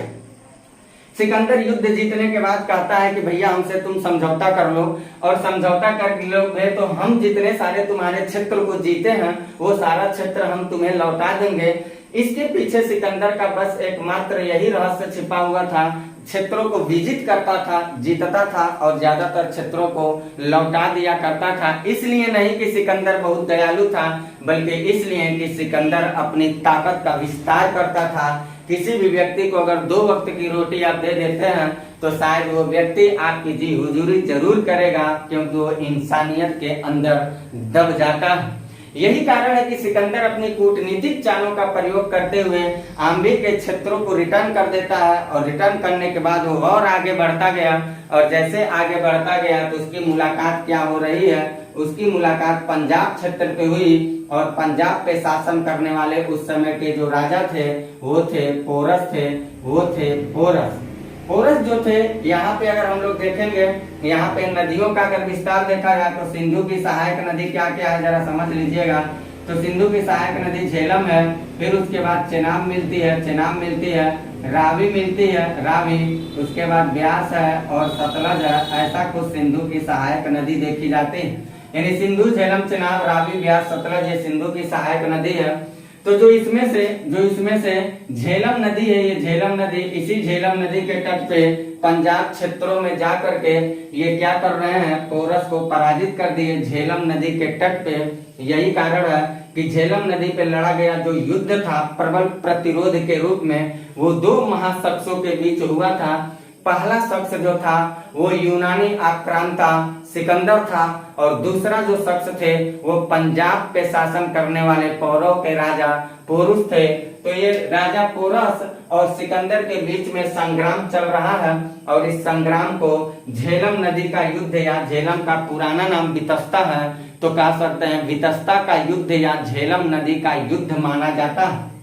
सिकंदर युद्ध जीतने के बाद कहता है कि भैया हमसे तुम समझौता कर लो, और समझौता कर लोगे तो हम जितने सारे तुम्हारे क्षेत्र को जीते हैं वो सारा क्षेत्र हम तुम्हें लौटा देंगे। इसके पीछे सिकंदर का बस एकमात्र यही रहस्य छिपा हुआ था, क्षेत्रों को विजिट करता था, जीतता था और ज्यादातर क्षेत्रों को लौटा दिया करता था। इसलिए नहीं कि सिकंदर बहुत दयालु था, बल्कि इसलिए कि सिकंदर अपनी ताकत का विस्तार करता था। किसी भी व्यक्ति को अगर 2 वक्त की रोटी आप दे देते हैं तो शायद वो व्यक्ति आपकी जी हुजूरी जरूर करेगा, क्योंकि वो इंसानियत के अंदर दब जाता है। यही कारण है कि सिकंदर अपनी कूटनीतिक चालों का प्रयोग करते हुए आम्बी के क्षेत्रों को रिटर्न कर देता है, और रिटर्न करने के बाद वो और आगे बढ़ता गया, और जैसे आगे बढ़ता गया तो उसकी मुलाकात क्या हो रही है, उसकी मुलाकात पंजाब क्षेत्र पे हुई। और पंजाब पे शासन करने वाले उस समय के जो राजा थे वो थे पोरस थे, वो थे पोरस। पोरस जो थे, यहाँ पे अगर हम लोग देखेंगे, यहाँ पे नदियों का अगर विस्तार देखा जाए तो सिंधु की सहायक नदी क्या क्या है जरा समझ लीजिएगा। तो सिंधु की सहायक नदी झेलम है, फिर उसके बाद चेनाब मिलती है, चेनाब मिलती है, रावी मिलती है, रावी, उसके बाद ब्यास है और सतलज है। ऐसा कुछ सिंधु की सहायक नदी देखी जाती है, यानी सिंधु, झेलम, चेनाब, रावी, ब्यास, सतलज ये सिंधु की सहायक नदी है। तो जो इसमें से झेलम नदी है, ये झेलम नदी, इसी झेलम नदी के तट पे पंजाब क्षेत्रों में जा करके ये क्या कर रहे हैं, पोरस को पराजित कर दिए झेलम नदी के तट पे। यही कारण है कि झेलम नदी पे लड़ा गया जो युद्ध था प्रबल प्रतिरोध के रूप में, वो 2 महाशख्सों के बीच हुआ था। पहला शख्स जो था वो यूनानी आक्रांता सिकंदर था, और दूसरा जो शख्स थे वो पंजाब पे शासन करने वाले पौरव के राजा पोरुस थे। तो ये राजा पोरस और सिकंदर के बीच में संग्राम चल रहा है, और इस संग्राम को झेलम नदी का युद्ध या झेलम का पुराना नाम वितस्ता है, तो कह सकते हैं वितस्ता का युद्ध या झेलम नदी का युद्ध माना जाता है।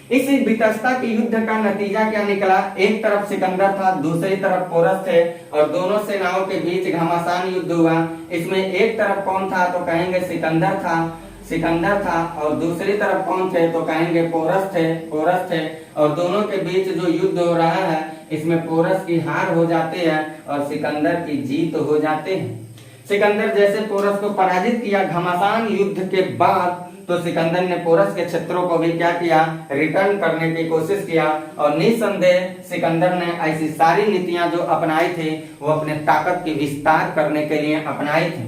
इस वितस्ता के युद्ध का नतीजा क्या निकला, एक तरफ सिकंदर था, दूसरी तरफ पोरस थे, और दोनों सेनाओं के बीच घमासान युद्ध हुआ। इसमें एक तरफ कौन था तो कहेंगे सिकंदर था, और दूसरी तरफ कौन थे तो कहेंगे पोरस थे। और दोनों के बीच जो युद्ध हो रहा है इसमें पोरस की हार हो जाती है और सिकंदर की जीत हो जाती है। सिकंदर जैसे पोरस को पराजित किया घमासान युद्ध के बाद, तो सिकंदर ने पोरस के क्षेत्रों को भी क्या किया, रिटर्न करने की कोशिश किया, और निसंदेह सिकंदर ने ऐसी सारी नीतियां जो अपनाई थी वो अपने ताकत की विस्तार करने के लिए अपनाई थी।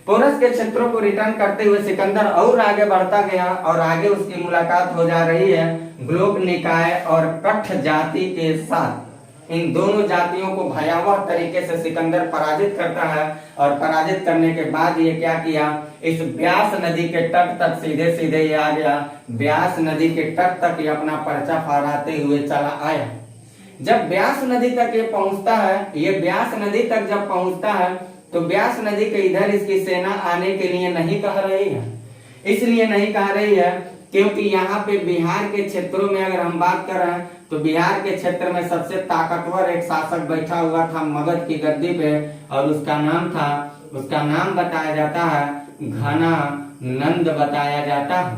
पोरस के क्षेत्रों को रिटर्न करते हुए सिकंदर और आगे बढ़ता गया, और आगे उसकी मुलाकात हो जा रही है ग्लोक निकाय और कठ जाति के साथ। इन दोनों जातियों को भयावह तरीके से सिकंदर पराजित करता है, और पराजित करने के बाद ये क्या किया, इस ब्यास नदी के तट तक सीधे ये आ गया, ब्यास नदी के तट तक ये अपना पर्चा फहराते हुए चला आया। जब ब्यास नदी तक ये पहुंचता है, ये ब्यास नदी तक जब पहुंचता है तो ब्यास नदी के इधर इसकी सेना आने के लिए नहीं कह रही है। इसलिए नहीं कह रही है क्योंकि यहाँ पे बिहार के क्षेत्रों में अगर हम बात कर रहे हैं तो बिहार के क्षेत्र में सबसे ताकतवर एक शासक बैठा हुआ था मगध की गद्दी पे, और उसका नाम बताया जाता है घनानंद बताया जाता है।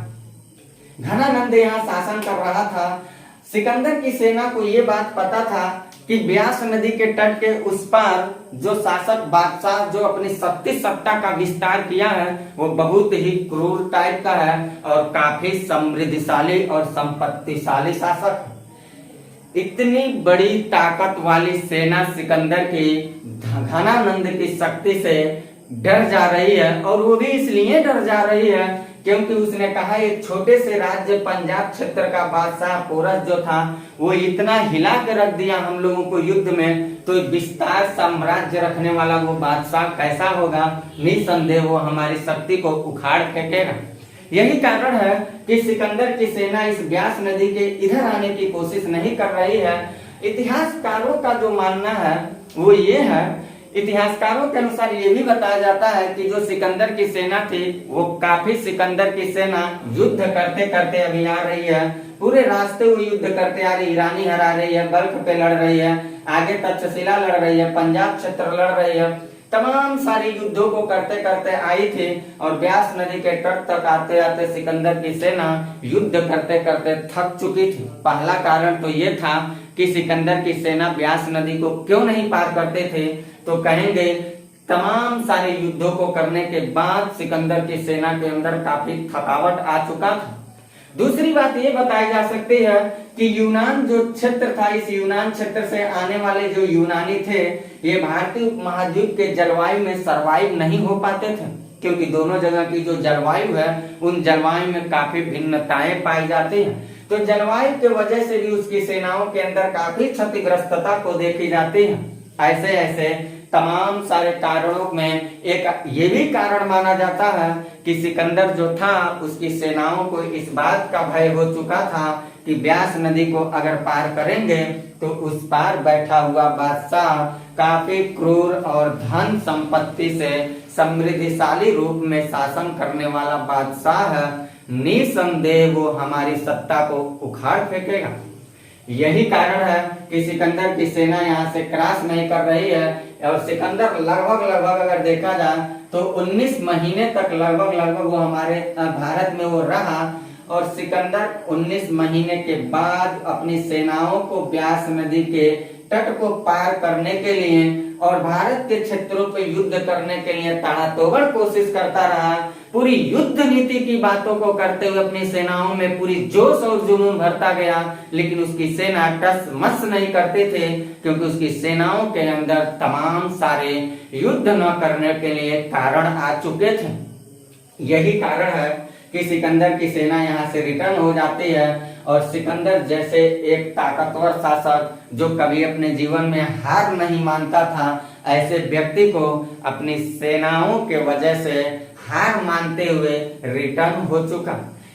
घनानंद यहाँ शासन कर रहा था। सिकंदर की सेना को ये बात पता था कि ब्यास नदी के तट के उस पार जो शासक बादशाह जो अपनी सत्ता का विस्तार किया है वो बहुत ही क्रूर टाइप का है और काफी समृद्धशाली और संपत्तिशाली शासक। इतनी बड़ी ताकत वाली सेना सिकंदर की घनानंद की शक्ति से डर जा रही है, और वो भी इसलिए डर जा रही है क्योंकि उसने कहा एक छोटे से राज्य पंजाब क्षेत्र का बादशाह पोरस जो था वो इतना हिला के रख दिया हम लोगों को युद्ध में, तो विस्तार साम्राज्य रखने वाला वो बादशाह कैसा होगा, निसंदेह वो हमारी शक्ति को उखाड़ फेंकेगा। यही कारण है कि सिकंदर की सेना इस ब्यास नदी के इधर आने की कोशिश नहीं कर रही है। इतिहासकारों का जो मानना है वो ये है, इतिहासकारों के अनुसार ये भी बताया जाता है कि जो सिकंदर की सेना थी वो काफी सिकंदर की सेना युद्ध करते करते अभी आ रही है, पूरे रास्ते वो युद्ध करते आ रही, ईरानी हरा रही है, बल्ख पे लड़ रही है, आगे तक्षशिला लड़ रही है, पंजाब क्षेत्र लड़ रही है, तमाम सारी युद्धों को करते करते आई थी, और ब्यास नदी के तट तक आते आते सिकंदर की सेना युद्ध करते करते थक चुकी थी। पहला कारण तो ये था कि सिकंदर की सेना ब्यास नदी को क्यों नहीं पार करते थे, तो कहेंगे तमाम सारे युद्धों को करने के बाद सिकंदर की सेना के अंदर काफी थकावट आ चुका था। दूसरी बात ये बताई जा सकती है कि यूनान जो क्षेत्र था, इस यूनान क्षेत्र से आने वाले जो यूनानी थे, ये भारतीय उपमहाद्वीप के जलवायु में सरवाइव नहीं हो पाते थे, क्योंकि दोनों जगह की जो जलवायु है उन जलवायु में काफी भिन्नताएं पाई जाती हैं। तो जलवायु की वजह से भी उसकी सेनाओं के अंदर काफी क्षतिग्रस्तता को देखी जाती है। ऐसे ऐसे तमाम सारे कारणों में एक ये भी कारण माना जाता है कि सिकंदर जो था उसकी सेनाओं को इस बात का भय हो चुका था कि ब्यास नदी को अगर पार करेंगे तो उस पार बैठा हुआ बादशाह काफी क्रूर और धन संपत्ति से समृद्धिशाली रूप में शासन करने वाला बादशाह है, निसंदेह वो हमारी सत्ता को उखाड़ फेंकेगा। यही कारण है कि सिकंदर की सेना यहाँ से क्रॉस नहीं कर रही है। और सिकंदर लगभग अगर देखा जाए तो 19 महीने तक लगभग वो हमारे भारत में वो रहा। और सिकंदर 19 महीने के बाद अपनी सेनाओं को ब्यास नदी के तट को पार करने के लिए और भारत के क्षेत्रों पे युद्ध करने के लिए ताबड़तोड़ कोशिश करता रहा। पूरी युद्ध नीति की बातों को करते हुए अपनी सेनाओं में पूरी जोश और जुनून भरता गया, लेकिन उसकी सेना टस मस नहीं करते थे, क्योंकि उसकी सेनाओं के अंदर तमाम सारे युद्ध न करने के लिए कारण आ चुके थे। यही कारण है कि सिकंदर की सेना यहाँ से रिटर्न हो जाती है। और सिकंदर जैसे एक ताकतवर शासक जो कभी अपने जीवन में हार नहीं मानता था, ऐसे व्यक्ति को अपनी सेनाओं के वजह से हार मानते हुए रिटर्न हो चुका,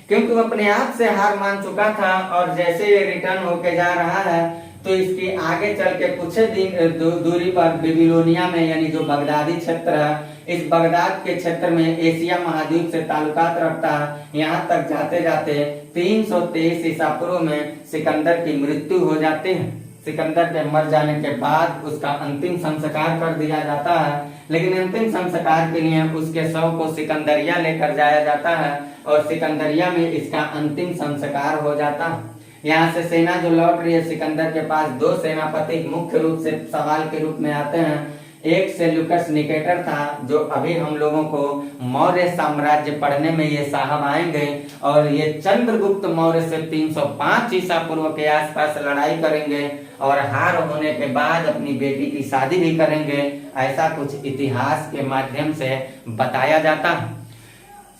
क्योंकि वो अपने आप से हार मान चुका था। और जैसे ये रिटर्न होके जा रहा है तो इसकी आगे चल के कुछ दिन दूरी पर बेबीलोनिया में, यानी जो बगदादी क्षेत्र है, इस बगदाद के क्षेत्र में एशिया महाद्वीप से ताल्लुकात रखता है। यहाँ तक जाते जाते 323 ईसा पूर्व में सिकंदर की मृत्यु हो जाती है। सिकंदर के मर जाने के बाद उसका अंतिम संस्कार कर दिया जाता है, लेकिन अंतिम संस्कार के लिए उसके शव को सिकंदरिया लेकर जाया जाता है और सिकंदरिया में इसका अंतिम संस्कार हो जाता है। यहाँ से सेना जो लौट रही है, सिकंदर के पास 2 सेनापति मुख्य रूप से सवाल के रूप में आते हैं। एक सेल्यूकस निकेटर था, जो अभी हम लोगों को मौर्य साम्राज्य पढ़ने में ये साहब आएंगे, और ये चंद्रगुप्त मौर्य से 305 ईसा पूर्व के आसपास लड़ाई करेंगे और हार होने के बाद अपनी बेटी की शादी भी करेंगे। ऐसा कुछ इतिहास के माध्यम से बताया जाता है।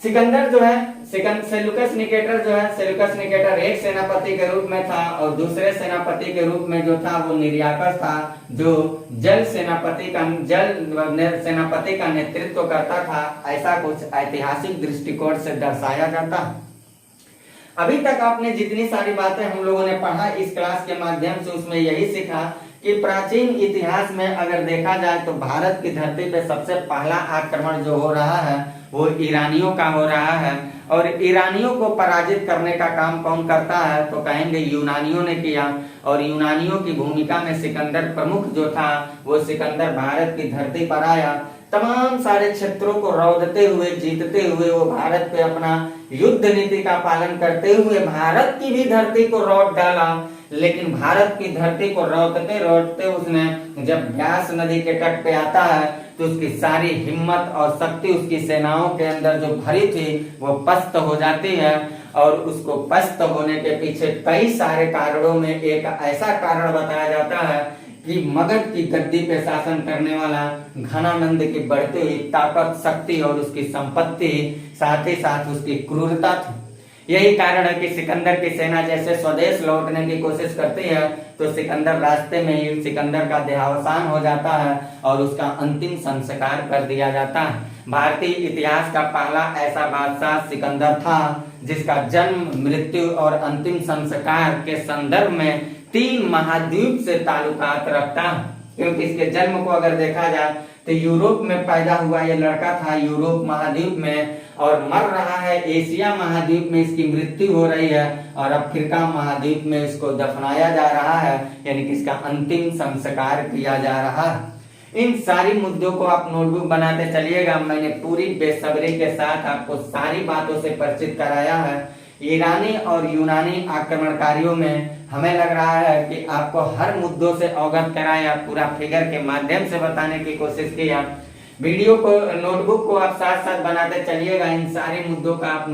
सिकंदर जो है, सेल्यूकस निकेटर एक सेनापति के रूप में था और दूसरे सेनापति के रूप में जो था वो निर्याकस था, जो जल सेनापति का नेतृत्व करता था। ऐसा कुछ ऐतिहासिक दृष्टिकोण से दर्शाया जाता है। अभी तक आपने जितनी सारी बातें हम लोगों ने पढ़ा इस क्लास के माध्यम से, उसमें यही सीखा कि प्राचीन इतिहास में अगर देखा जाए तो भारत की धरती पे सबसे पहला आक्रमण जो हो रहा है वो ईरानियों का हो रहा है। और ईरानियों को पराजित करने का काम कौन करता है, तो कहेंगे यूनानियों ने किया। और यूनानियों की भूमिका में सिकंदर प्रमुख जो था, वो सिकंदर भारत की धरती पर आया। तमाम सारे क्षेत्रों को रौंदते हुए, जीतते हुए वो भारत पे अपना युद्ध नीति का पालन करते हुए भारत की भी धरती को रौंद डाला। लेकिन भारत की धरती को रौंदते रौंदते उसने जब ब्यास नदी के तट पे आता है तो उसकी सारी हिम्मत और शक्ति उसकी सेनाओं के अंदर जो भरी थी वो पस्त हो जाती है। और उसको पस्त होने के पीछे कई सारे कारणों में एक ऐसा कारण बताया जाता है कि मगध की गद्दी पे शासन करने वाला घनानंद की बढ़ती हुई ताकत, शक्ति और उसकी संपत्ति, साथ ही साथ उसकी क्रूरता थी। यही कारण है कि सिकंदर की सेना जैसे स्वदेश लौटने की कोशिश करती है तो सिकंदर रास्ते में ही सिकंदर का देहावसान हो जाता है और उसका अंतिम संस्कार कर दिया जाता है। भारतीय इतिहास का पहला ऐसा बादशाह सिकंदर था जिसका जन्म, मृत्यु और अंतिम संस्कार के संदर्भ में 3 महाद्वीप से ताल्लुकात रखता है। क्योंकि इसके जन्म को अगर देखा जाए तो यूरोप में पैदा हुआ ये लड़का था, यूरोप महाद्वीप में, और मर रहा है एशिया महाद्वीप में, इसकी मृत्यु हो रही है, और अफ्रीका महाद्वीप में इसको दफनाया जा रहा है, यानी कि इसका अंतिम संस्कार किया जा रहा है। इन सारी मुद्दों को आप नोटबुक बनाते चलिएगा। मैंने पूरी बेसब्री के साथ आपको सारी बातों से परिचित कराया है। ईरानी और यूनानी आक्रमणकारियों में हमें लग रहा है कि आपको हर मुद्दों से अवगत कराया, पूरा फिगर के माध्यम से बताने की कोशिश किया। वीडियो को, नोटबुक को आप साथ साथ बनाते चलिएगा, इन सारे मुद्दों का आप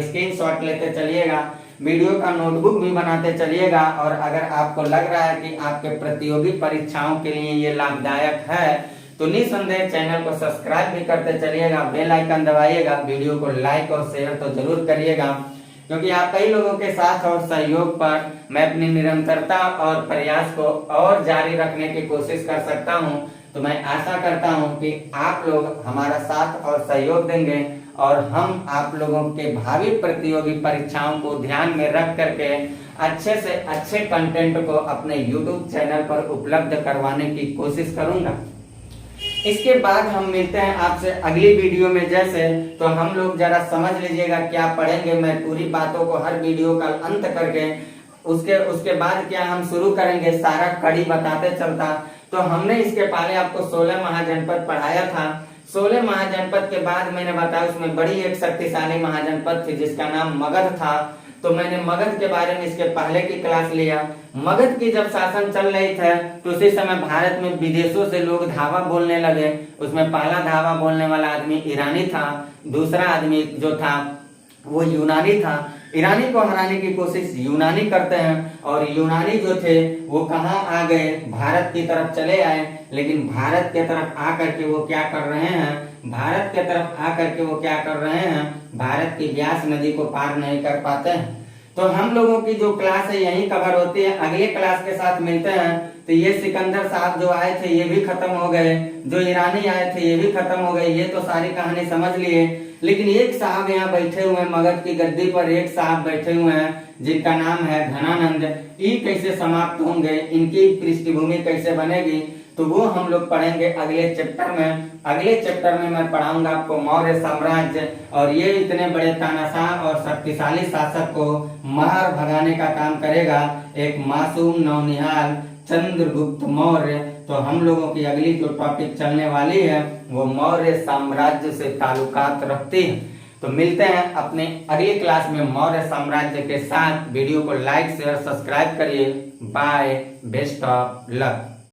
स्क्रीनशॉट लेते चलिएगा, वीडियो का नोटबुक भी बनाते चलिएगा। और अगर आपको लग रहा है कि आपके प्रतियोगी परीक्षाओं के लिए ये लाभदायक है तो निसंदेह चैनल को सब्सक्राइब भी करते चलिएगा, बेल आइकन दबाइएगा, वीडियो को लाइक और शेयर तो जरूर करिएगा, क्योंकि आप कई लोगों के साथ और सहयोग पर मैं अपनी निरंतरता और प्रयास को और जारी रखने की कोशिश कर सकता हूं। तो मैं आशा करता हूं कि आप लोग हमारा साथ और सहयोग देंगे और हम आप लोगों के भावी प्रतियोगी परीक्षाओं को ध्यान में रख करके अच्छे से अच्छे कंटेंट को अपने YouTube चैनल पर उपलब्ध करवाने की कोशिश करूंगा। इसके बाद हम मिलते हैं आपसे अगली वीडियो में। जैसे तो हम लोग जरा समझ लीजिएगा क्या पढ़ेंगे, मैं पूरी बातों को हर वीडियो का अंत करके उसके बाद क्या हम शुरू करेंगे, सारा कड़ी बताते चलता। तो हमने इसके पहले आपको 16 महाजनपद पढ़ाया था। 16 महाजनपद के बाद मैंने बताया उसमें बड़ी एक शक्तिशाली महाजनपद थी जिसका नाम मगध था। तो मैंने मगध के बारे में इसके पहले की क्लास लिया। मगध की जब शासन चल रही थे तो उसी समय भारत में विदेशों से लोग धावा बोलने लगे। उसमें पहला धावा बोलने वाला आदमी ईरानी था, दूसरा आदमी जो था वो यूनानी था। ईरानी को हराने की कोशिश यूनानी करते हैं और यूनानी जो थे वो कहाँ आ गए, भारत की तरफ चले आए। लेकिन भारत के तरफ आकर के वो क्या कर रहे हैं, भारत के तरफ आकर के वो क्या कर रहे हैं, भारत की व्यास नदी को पार नहीं कर पाते हैं। तो हम लोगों की जो क्लास है यही कवर होती है। अगले क्लास के साथ मिलते हैं। तो ये सिकंदर साहब जो आए थे ये भी खत्म हो गए, जो ईरानी आए थे ये भी खत्म हो गए, ये तो सारी कहानी समझ लिए। लेकिन एक साहब यहाँ बैठे हुए हैं मगध की गद्दी पर, एक साहब बैठे हुए हैं जिनका नाम है घनानंद। ये कैसे समाप्त होंगे, इनकी पृष्ठभूमि कैसे बनेगी, तो वो हम लोग पढ़ेंगे अगले चैप्टर में। अगले चैप्टर में मैं पढ़ाऊंगा आपको मौर्य साम्राज्य, और ये इतने बड़े तानाशाह और शक्तिशाली शासक को मार भगाने का काम करेगा एक मासूम नौनिहाल चंद्रगुप्त मौर्य। तो हम लोगों की अगली जो टॉपिक चलने वाली है वो मौर्य साम्राज्य से ताल्लुकात रखती है। तो मिलते हैं अपने अगली क्लास में मौर्य साम्राज्य के साथ। वीडियो को लाइक शेयर सब्सक्राइब करिए। Bye, best of luck.